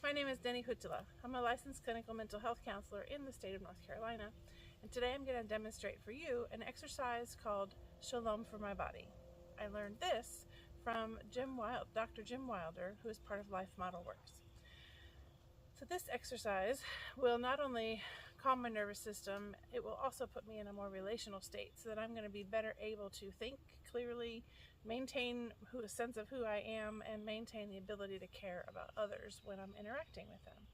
my name is Denny Hutula. I'm a licensed clinical mental health counselor in the state of North Carolina, and today I'm going to demonstrate for you an exercise called Shalom for my body. I learned this from Dr. Jim Wilder, who is part of Life Model Works. So this exercise will not only calm my nervous system, it will also put me in a more relational state so that I'm going to be better able to think clearly, maintain a sense of who I am, and maintain the ability to care about others when I'm interacting with them.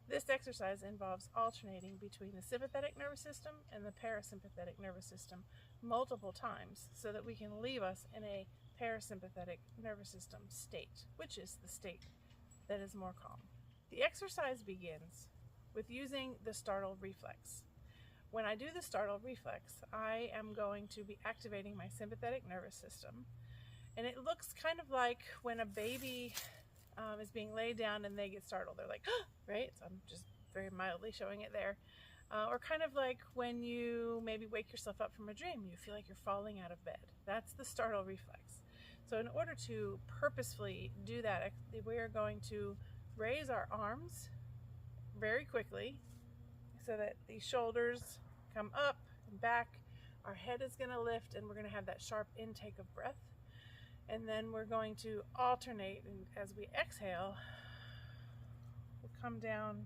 This exercise involves alternating between the sympathetic nervous system and the parasympathetic nervous system multiple times so that we can leave us in a parasympathetic nervous system state, which is the state that is more calm. The exercise begins with using the startle reflex. When I do the startle reflex, I am going to be activating my sympathetic nervous system. And it looks kind of like when a baby is being laid down and they get startled. They're like, right? So I'm just very mildly showing it there. Or kind of like when you maybe wake yourself up from a dream, you feel like you're falling out of bed. That's the startle reflex. So in order to purposefully do that, we are going to raise our arms very quickly so that the shoulders come up and back. Our head is going to lift and we're going to have that sharp intake of breath. And then we're going to alternate, and as we exhale, we'll come down,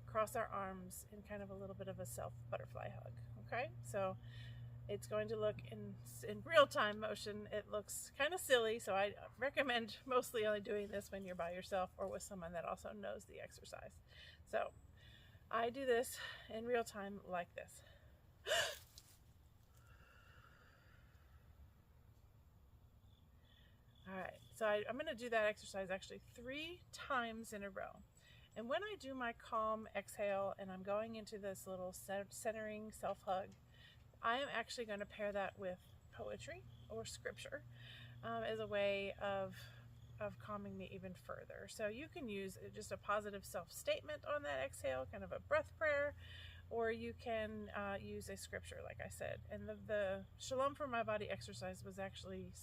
cross our arms in kind of a little bit of a self butterfly hug. Okay, so it's going to look in real-time motion. It looks kind of silly, so I recommend mostly only doing this when you're by yourself or with someone that also knows the exercise. So I do this in real time like this. All right, so I'm going to do that exercise actually 3 times in a row. And when I do my calm exhale and I'm going into this little centering self-hug, I am actually going to pair that with poetry or scripture as a way of calming me even further. So you can use just a positive self-statement on that exhale, kind of a breath prayer, or you can use a scripture, like I said. And the Shalom for my body exercise was actually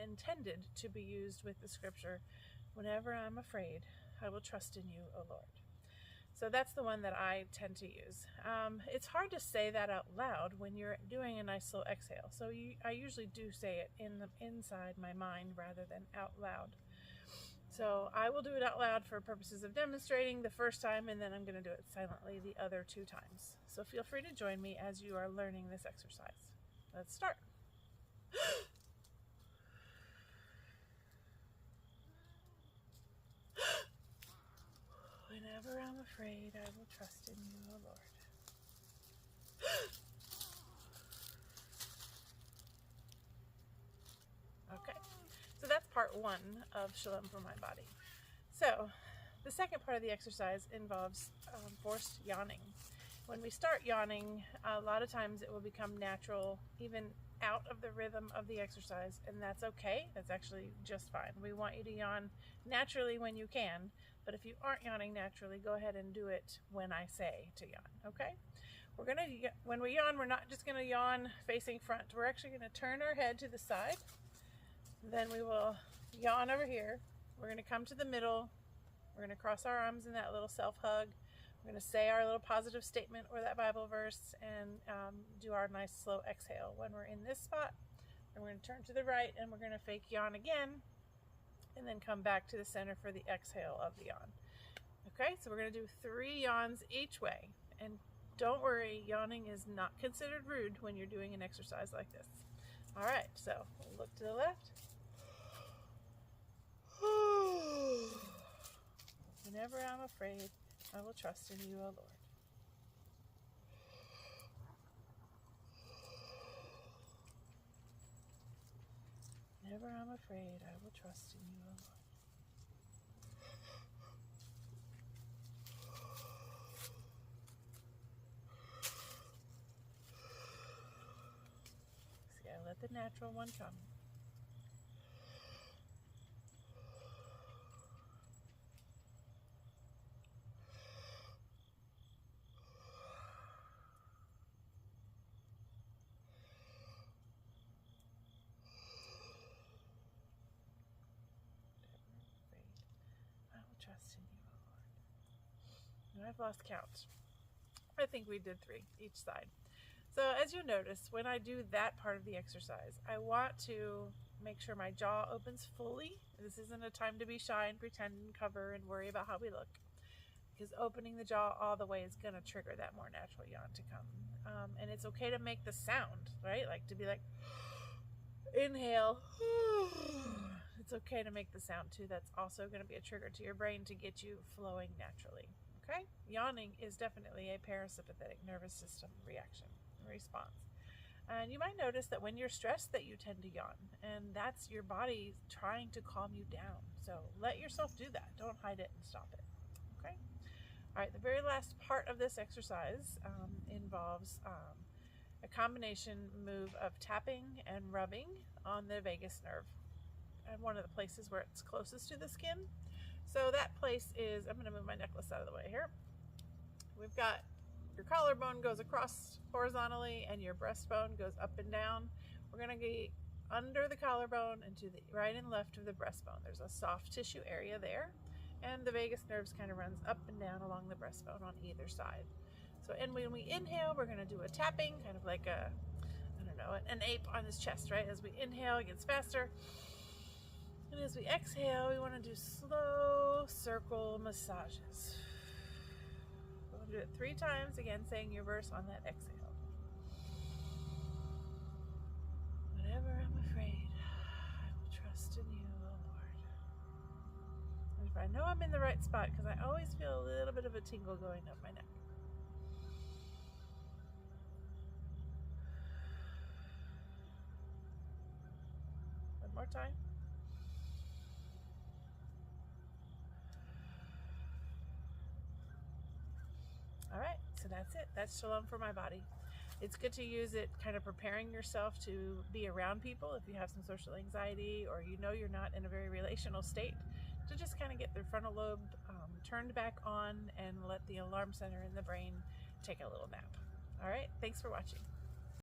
intended to be used with the scripture, whenever I'm afraid, I will trust in you, O Lord. So that's the one that I tend to use. It's hard to say that out loud when you're doing a nice slow exhale. So I usually do say it inside my mind rather than out loud. So I will do it out loud for purposes of demonstrating the first time, and then I'm going to do it silently the other 2 times. So feel free to join me as you are learning this exercise. Let's start. Whenever I'm afraid, I will trust in you, O Lord. Okay, so that's part 1 of Shalom for my body. So the second part of the exercise involves forced yawning. When we start yawning, a lot of times it will become natural, even out of the rhythm of the exercise, and that's okay. That's actually just fine. We want you to yawn naturally when you can, but if you aren't yawning naturally, go ahead and do it when I say to yawn, okay? When we yawn, we're not just gonna yawn facing front. We're actually gonna turn our head to the side. Then we will yawn over here. We're gonna come to the middle. We're gonna cross our arms in that little self-hug. We're going to say our little positive statement or that Bible verse and do our nice slow exhale. When we're in this spot, and we're going to turn to the right and we're going to fake yawn again and then come back to the center for the exhale of the yawn. Okay, so we're going to do 3 yawns each way. And don't worry, yawning is not considered rude when you're doing an exercise like this. All right, so we'll look to the left. Whenever I'm afraid, I will trust in you, O Lord. Whenever I'm afraid, I will trust in you, O Lord. See, I let the natural one come. trust in you, O Lord. And I've lost count. I think we did 3 each side. So as you notice, when I do that part of the exercise, I want to make sure my jaw opens fully. This isn't a time to be shy and pretend and cover and worry about how we look, because opening the jaw all the way is going to trigger that more natural yawn to come. And it's okay to make the sound, right? Like to be like, inhale. It's okay to make the sound too. That's also going to be a trigger to your brain to get you flowing naturally. Okay? Yawning is definitely a parasympathetic nervous system reaction, response. And you might notice that when you're stressed that you tend to yawn, and that's your body trying to calm you down. So let yourself do that. Don't hide it and stop it. Okay? All right, the very last part of this exercise involves a combination move of tapping and rubbing on the vagus nerve, and one of the places where it's closest to the skin. So that place is, I'm going to move my necklace out of the way here. We've got your collarbone goes across horizontally and your breastbone goes up and down. We're going to get under the collarbone and to the right and left of the breastbone. There's a soft tissue area there, and the vagus nerves kind of runs up and down along the breastbone on either side. So, and when we inhale, we're going to do a tapping, kind of like a, I don't know, an ape on his chest, right? As we inhale, it gets faster. And as we exhale, we want to do slow circle massages. We'll do it 3 times, again, saying your verse on that exhale. Whenever I'm afraid, I will trust in you, O Lord. And if I know I'm in the right spot, because I always feel a little bit of a tingle going up my neck. One more time. All right, so that's it. That's Shalom for my body. It's good to use it kind of preparing yourself to be around people if you have some social anxiety or you know you're not in a very relational state, to just kind of get the frontal lobe turned back on and let the alarm center in the brain take a little nap. All right, thanks for watching.